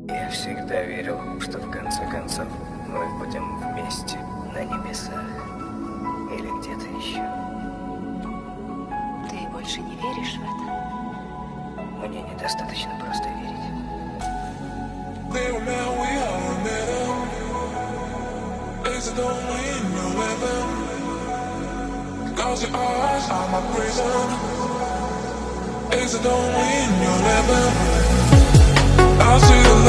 Я всегда верил, что в конце концов мы будем вместе на небесах или где-то еще. Ты больше не веришь в это? Мне недостаточно просто верить. I'll see the